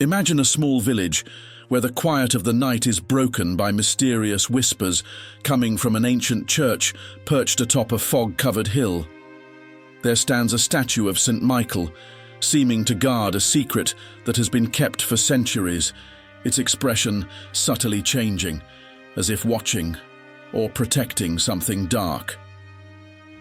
Imagine a small village where the quiet of the night is broken by mysterious whispers coming from an ancient church perched atop a fog-covered hill. There stands a statue of St. Michael, seeming to guard a secret that has been kept for centuries, its expression subtly changing, as if watching or protecting something dark.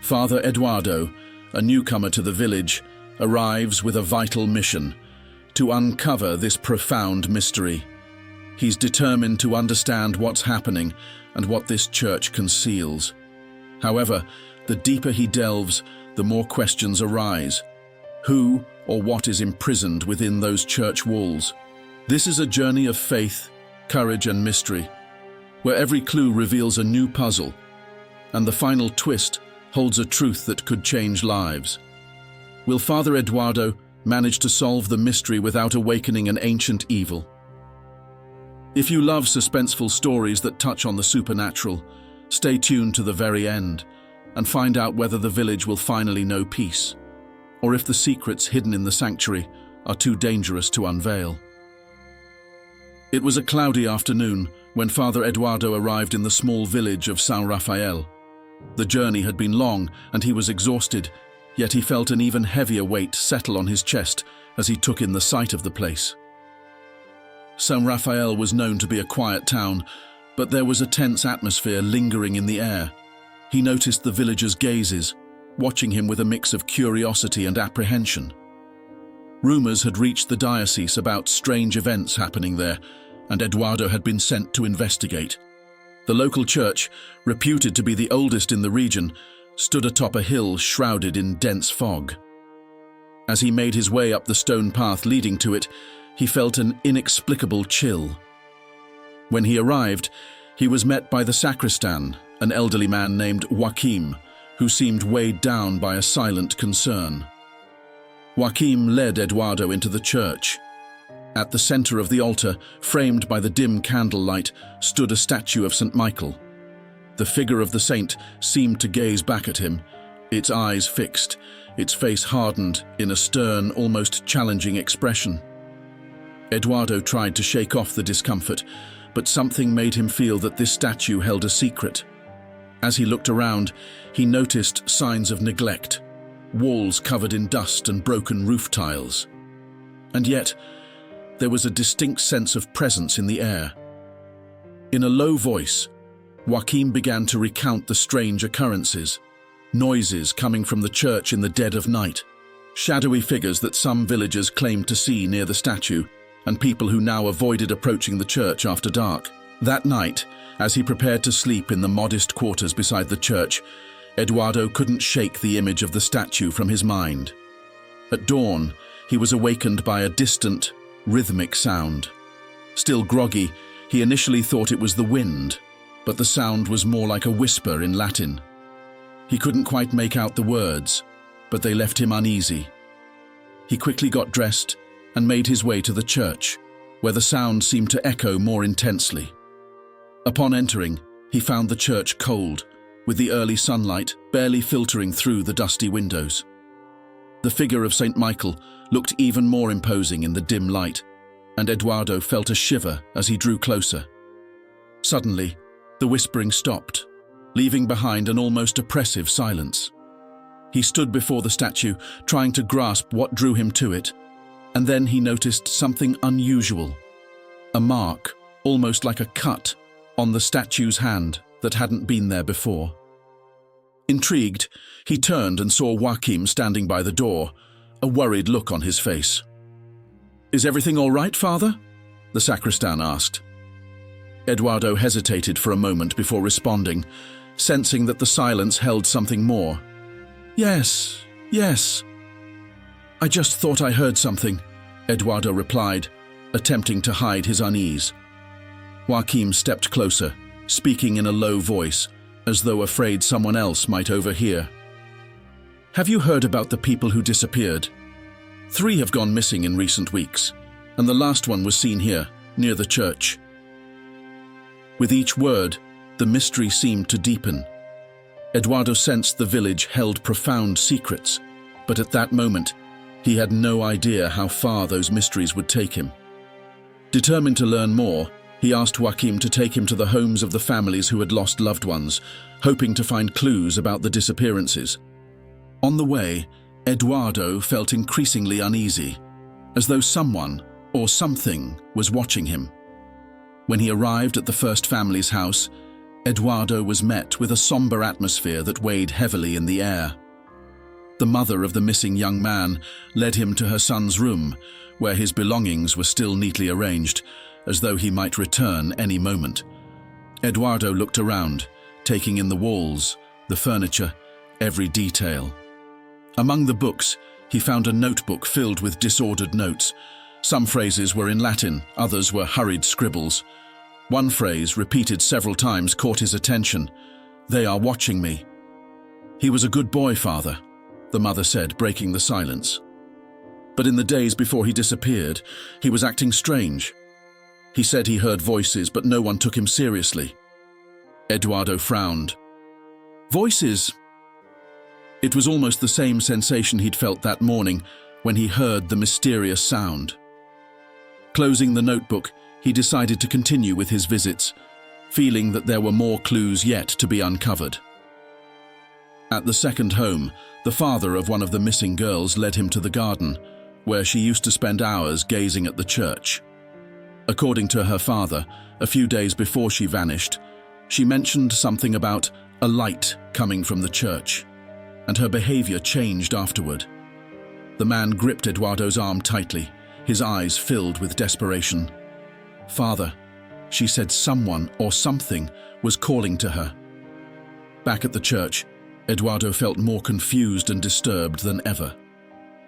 Father Eduardo, a newcomer to the village, arrives with a vital mission: to uncover this profound mystery. He's determined to understand what's happening and what this church conceals. However, the deeper he delves, the more questions arise. Who or what is imprisoned within those church walls? This is a journey of faith, courage, and mystery, where every clue reveals a new puzzle, and the final twist holds a truth that could change lives. Will Father Eduardo manage to solve the mystery without awakening an ancient evil? If you love suspenseful stories that touch on the supernatural, stay tuned to the very end and find out whether the village will finally know peace, or if the secrets hidden in the sanctuary are too dangerous to unveil. It was a cloudy afternoon when Father Eduardo arrived in the small village of San Rafael. The journey had been long and he was exhausted, yet he felt an even heavier weight settle on his chest as he took in the sight of the place. San Rafael was known to be a quiet town, but there was a tense atmosphere lingering in the air. He noticed the villagers' gazes, watching him with a mix of curiosity and apprehension. Rumors had reached the diocese about strange events happening there, and Eduardo had been sent to investigate. The local church, reputed to be the oldest in the region, stood atop a hill shrouded in dense fog. As he made his way up the stone path leading to it, he felt an inexplicable chill. When he arrived, he was met by the sacristan, an elderly man named Joaquim, who seemed weighed down by a silent concern. Joaquim led Eduardo into the church. At the center of the altar, framed by the dim candlelight, stood a statue of St. Michael. The figure of the saint seemed to gaze back at him, its eyes fixed, its face hardened in a stern, almost challenging expression. Eduardo tried to shake off the discomfort, but something made him feel that this statue held a secret. As he looked around, he noticed signs of neglect, walls covered in dust and broken roof tiles. And yet, there was a distinct sense of presence in the air. In a low voice, Joaquim began to recount the strange occurrences, noises coming from the church in the dead of night, shadowy figures that some villagers claimed to see near the statue, and people who now avoided approaching the church after dark. That night, as he prepared to sleep in the modest quarters beside the church, Eduardo couldn't shake the image of the statue from his mind. At dawn, he was awakened by a distant, rhythmic sound. Still groggy, he initially thought it was the wind, but the sound was more like a whisper in Latin. He couldn't quite make out the words, but they left him uneasy. He quickly got dressed and made his way to the church, where the sound seemed to echo more intensely. Upon entering, he found the church cold, with the early sunlight barely filtering through the dusty windows. The figure of St. Michael looked even more imposing in the dim light, and Eduardo felt a shiver as he drew closer. Suddenly, the whispering stopped, leaving behind an almost oppressive silence. He stood before the statue, trying to grasp what drew him to it, and then he noticed something unusual. A mark, almost like a cut, on the statue's hand that hadn't been there before. Intrigued, he turned and saw Joaquim standing by the door, a worried look on his face. "Is everything all right, Father?" the sacristan asked. Eduardo hesitated for a moment before responding, sensing that the silence held something more. Yes. I just thought I heard something," Eduardo replied, attempting to hide his unease. Joaquim stepped closer, speaking in a low voice, as though afraid someone else might overhear. "Have you heard about the people who disappeared? 3 have gone missing in recent weeks, and the last one was seen here, near the church." With each word, the mystery seemed to deepen. Eduardo sensed the village held profound secrets, but at that moment, he had no idea how far those mysteries would take him. Determined to learn more, he asked Joaquim to take him to the homes of the families who had lost loved ones, hoping to find clues about the disappearances. On the way, Eduardo felt increasingly uneasy, as though someone or something was watching him. When he arrived at the first family's house, Eduardo was met with a somber atmosphere that weighed heavily in the air. The mother of the missing young man led him to her son's room, where his belongings were still neatly arranged, as though he might return any moment. Eduardo looked around, taking in the walls, the furniture, every detail. Among the books, he found a notebook filled with disordered notes. Some phrases were in Latin, others were hurried scribbles. One phrase, repeated several times, caught his attention. "They are watching me." "He was a good boy, father," the mother said, breaking the silence. "But in the days before he disappeared, he was acting strange. He said he heard voices, but no one took him seriously." Eduardo frowned. "Voices?" It was almost the same sensation he'd felt that morning when he heard the mysterious sound. Closing the notebook, he decided to continue with his visits, feeling that there were more clues yet to be uncovered. At the second home, the father of one of the missing girls led him to the garden, where she used to spend hours gazing at the church. According to her father, a few days before she vanished, she mentioned something about a light coming from the church, and her behavior changed afterward. The man gripped Eduardo's arm tightly, his eyes filled with desperation. "Father," she said, someone or something was calling to her. Back at the church, Eduardo felt more confused and disturbed than ever.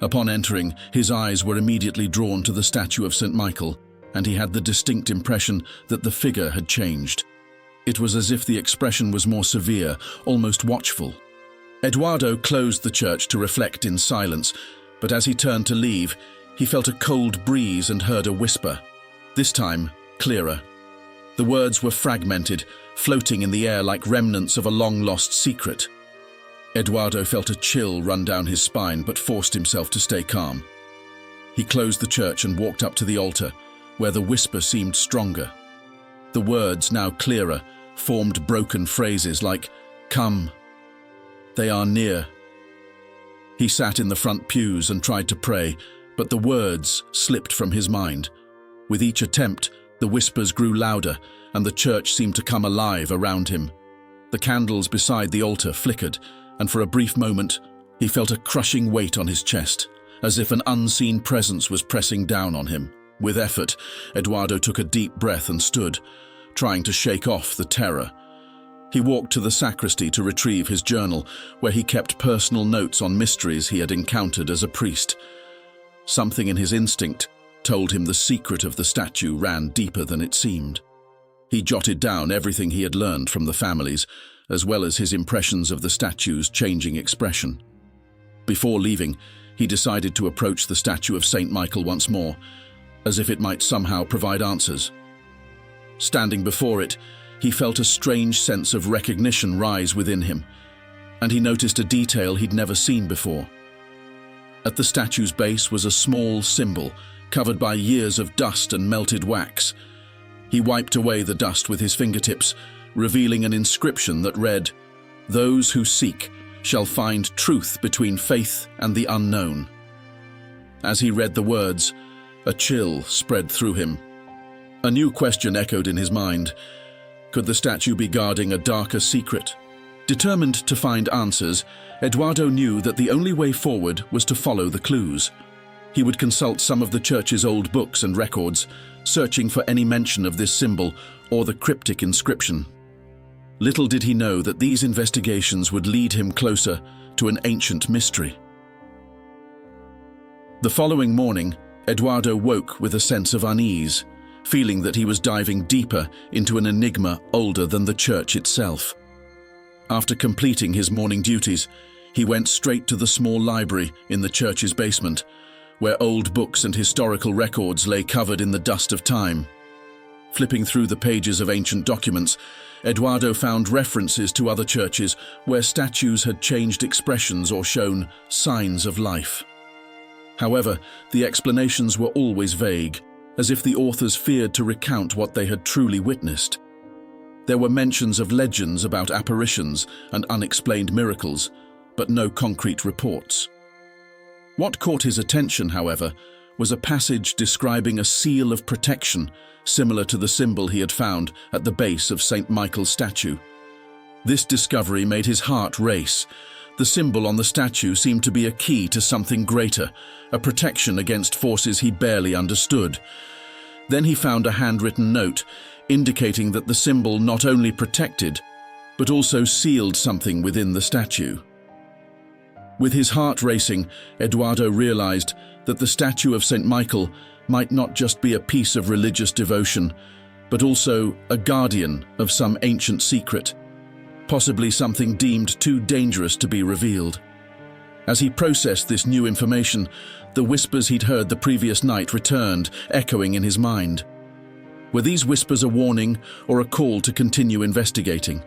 Upon entering, his eyes were immediately drawn to the statue of St. Michael, and he had the distinct impression that the figure had changed. It was as if the expression was more severe, almost watchful. Eduardo closed the church to reflect in silence, but as he turned to leave, he felt a cold breeze and heard a whisper, this time clearer. The words were fragmented, floating in the air like remnants of a long-lost secret. Eduardo felt a chill run down his spine, but forced himself to stay calm. He closed the church and walked up to the altar, where the whisper seemed stronger. The words, now clearer, formed broken phrases like, "Come. They are near." He sat in the front pews and tried to pray, but the words slipped from his mind. With each attempt, the whispers grew louder, and the church seemed to come alive around him. The candles beside the altar flickered, and for a brief moment, he felt a crushing weight on his chest, as if an unseen presence was pressing down on him. With effort, Eduardo took a deep breath and stood, trying to shake off the terror. He walked to the sacristy to retrieve his journal, where he kept personal notes on mysteries he had encountered as a priest. Something in his instinct told him the secret of the statue ran deeper than it seemed. He jotted down everything he had learned from the families, as well as his impressions of the statue's changing expression. Before leaving, he decided to approach the statue of St. Michael once more, as if it might somehow provide answers. Standing before it, he felt a strange sense of recognition rise within him, and he noticed a detail he'd never seen before. At the statue's base was a small symbol, covered by years of dust and melted wax. He wiped away the dust with his fingertips, revealing an inscription that read, "Those who seek shall find truth between faith and the unknown." As he read the words, a chill spread through him. A new question echoed in his mind. Could the statue be guarding a darker secret? Determined to find answers, Eduardo knew that the only way forward was to follow the clues. He would consult some of the church's old books and records, searching for any mention of this symbol or the cryptic inscription. Little did he know that these investigations would lead him closer to an ancient mystery. The following morning, Eduardo woke with a sense of unease, feeling that he was diving deeper into an enigma older than the church itself. After completing his morning duties, he went straight to the small library in the church's basement, where old books and historical records lay covered in the dust of time. Flipping through the pages of ancient documents, Eduardo found references to other churches where statues had changed expressions or shown signs of life. However, the explanations were always vague, as if the authors feared to recount what they had truly witnessed. There were mentions of legends about apparitions and unexplained miracles, but no concrete reports. What caught his attention, however, was a passage describing a seal of protection similar to the symbol he had found at the base of St. Michael's statue. This discovery made his heart race. The symbol on the statue seemed to be a key to something greater, a protection against forces he barely understood. Then he found a handwritten note indicating that the symbol not only protected, but also sealed something within the statue. With his heart racing, Eduardo realized that the statue of St. Michael might not just be a piece of religious devotion, but also a guardian of some ancient secret, possibly something deemed too dangerous to be revealed. As he processed this new information, the whispers he'd heard the previous night returned, echoing in his mind. Were these whispers a warning or a call to continue investigating?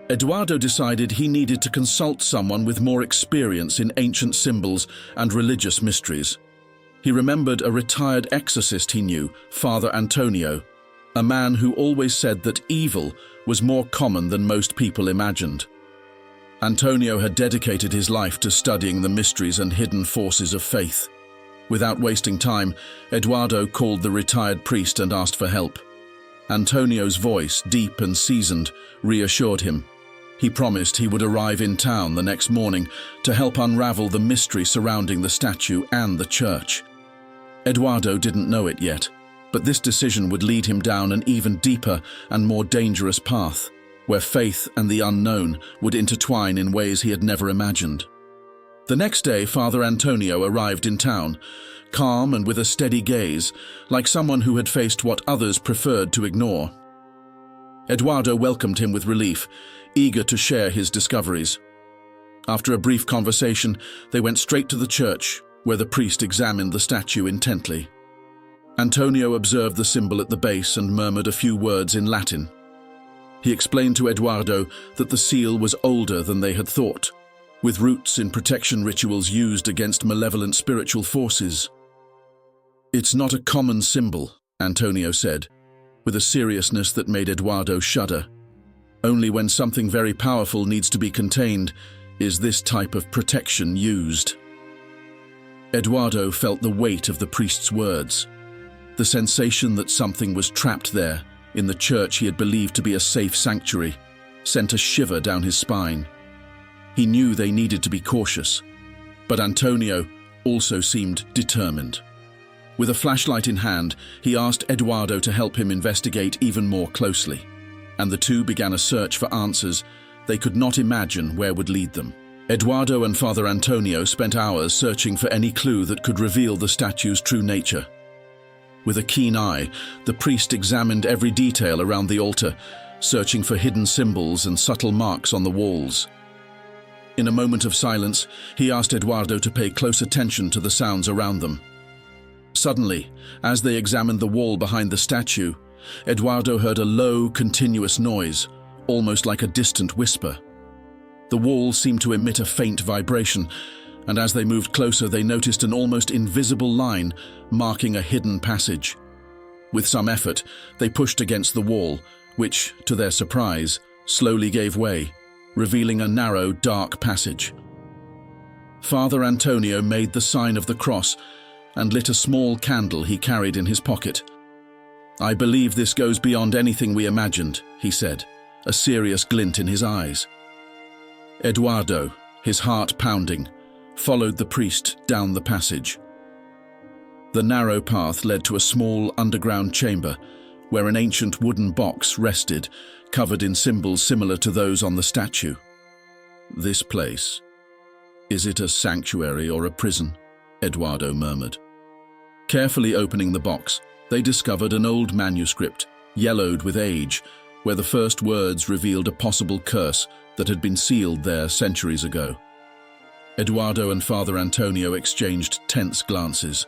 Eduardo decided he needed to consult someone with more experience in ancient symbols and religious mysteries. He remembered a retired exorcist he knew, Father Antonio, a man who always said that evil was more common than most people imagined. Antonio had dedicated his life to studying the mysteries and hidden forces of faith. Without wasting time, Eduardo called the retired priest and asked for help. Antonio's voice, deep and seasoned, reassured him. He promised he would arrive in town the next morning to help unravel the mystery surrounding the statue and the church. Eduardo didn't know it yet, but this decision would lead him down an even deeper and more dangerous path, where faith and the unknown would intertwine in ways he had never imagined. The next day, Father Antonio arrived in town, calm and with a steady gaze, like someone who had faced what others preferred to ignore. Eduardo welcomed him with relief, eager to share his discoveries. After a brief conversation, they went straight to the church, where the priest examined the statue intently. Antonio observed the symbol at the base and murmured a few words in Latin. He explained to Eduardo that the seal was older than they had thought, with roots in protection rituals used against malevolent spiritual forces. "It's not a common symbol," Antonio said, with a seriousness that made Eduardo shudder. "Only when something very powerful needs to be contained is this type of protection used." Eduardo felt the weight of the priest's words. The sensation that something was trapped there, in the church he had believed to be a safe sanctuary, sent a shiver down his spine. He knew they needed to be cautious, but Antonio also seemed determined. With a flashlight in hand, he asked Eduardo to help him investigate even more closely, and the two began a search for answers they could not imagine where would lead them. Eduardo and Father Antonio spent hours searching for any clue that could reveal the statue's true nature. With a keen eye, the priest examined every detail around the altar, searching for hidden symbols and subtle marks on the walls. In a moment of silence, he asked Eduardo to pay close attention to the sounds around them. Suddenly, as they examined the wall behind the statue, Eduardo heard a low, continuous noise, almost like a distant whisper. The wall seemed to emit a faint vibration, and as they moved closer, they noticed an almost invisible line marking a hidden passage. With some effort, they pushed against the wall, which, to their surprise, slowly gave way, revealing a narrow, dark passage. Father Antonio made the sign of the cross and lit a small candle he carried in his pocket. "I believe this goes beyond anything we imagined," he said, a serious glint in his eyes. Eduardo, his heart pounding, followed the priest down the passage. The narrow path led to a small underground chamber where an ancient wooden box rested, covered in symbols similar to those on the statue. "This place. Is it a sanctuary or a prison?" Eduardo murmured. Carefully opening the box, they discovered an old manuscript, yellowed with age, where the first words revealed a possible curse that had been sealed there centuries ago. Eduardo and Father Antonio exchanged tense glances.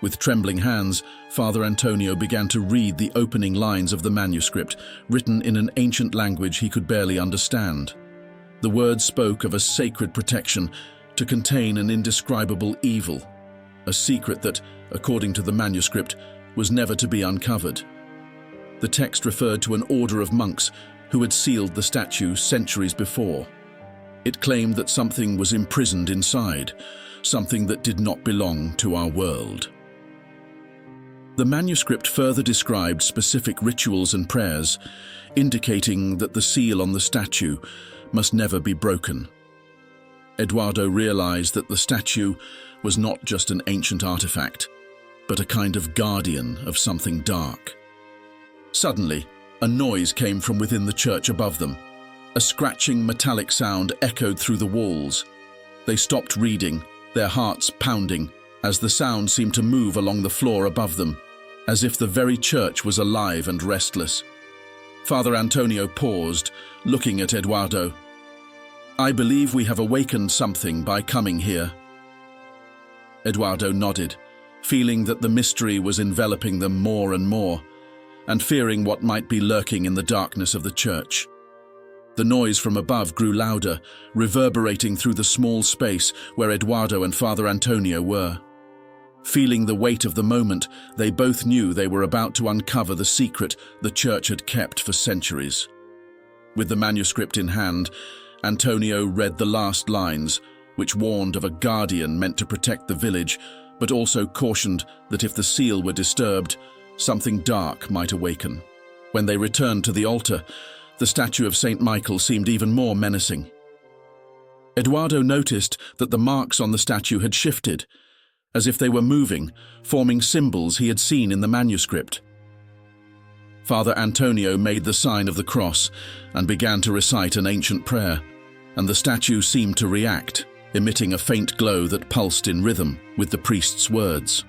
With trembling hands, Father Antonio began to read the opening lines of the manuscript, written in an ancient language he could barely understand. The words spoke of a sacred protection to contain an indescribable evil, a secret that, according to the manuscript, was never to be uncovered. The text referred to an order of monks who had sealed the statue centuries before. It claimed that something was imprisoned inside, something that did not belong to our world. The manuscript further described specific rituals and prayers, indicating that the seal on the statue must never be broken. Eduardo realized that the statue was not just an ancient artifact, but a kind of guardian of something dark. Suddenly, a noise came from within the church above them. A scratching metallic sound echoed through the walls. They stopped reading, their hearts pounding, as the sound seemed to move along the floor above them, as if the very church was alive and restless. Father Antonio paused, looking at Eduardo. "I believe we have awakened something by coming here." Eduardo nodded, feeling that the mystery was enveloping them more and more, and fearing what might be lurking in the darkness of the church. The noise from above grew louder, reverberating through the small space where Eduardo and Father Antonio were. Feeling the weight of the moment, they both knew they were about to uncover the secret the church had kept for centuries. With the manuscript in hand, Antonio read the last lines, which warned of a guardian meant to protect the village, but also cautioned that if the seal were disturbed, something dark might awaken. When they returned to the altar, the statue of Saint Michael seemed even more menacing. Eduardo noticed that the marks on the statue had shifted, as if they were moving, forming symbols he had seen in the manuscript. Father Antonio made the sign of the cross and began to recite an ancient prayer, and the statue seemed to react, emitting a faint glow that pulsed in rhythm with the priest's words.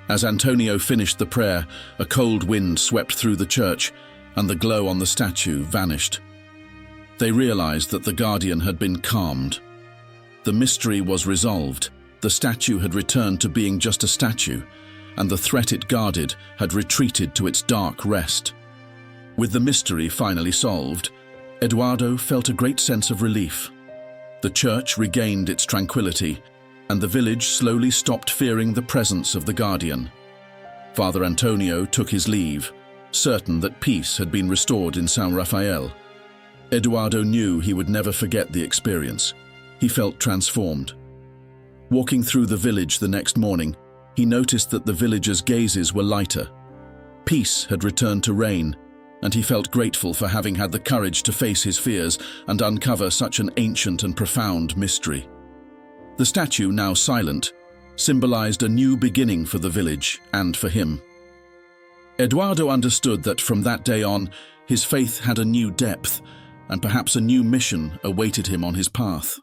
As Antonio finished the prayer, a cold wind swept through the church, and the glow on the statue vanished. They realized that the guardian had been calmed. The mystery was resolved. The statue had returned to being just a statue, and the threat it guarded had retreated to its dark rest. With the mystery finally solved, Eduardo felt a great sense of relief. The church regained its tranquility, and the village slowly stopped fearing the presence of the guardian. Father Antonio took his leave, certain that peace had been restored in San Rafael. Eduardo knew he would never forget the experience. He felt transformed. Walking through the village the next morning, he noticed that the villagers' gazes were lighter. Peace had returned to reign, and he felt grateful for having had the courage to face his fears and uncover such an ancient and profound mystery. The statue, now silent, symbolized a new beginning for the village and for him. Eduardo understood that from that day on, his faith had a new depth, and perhaps a new mission awaited him on his path.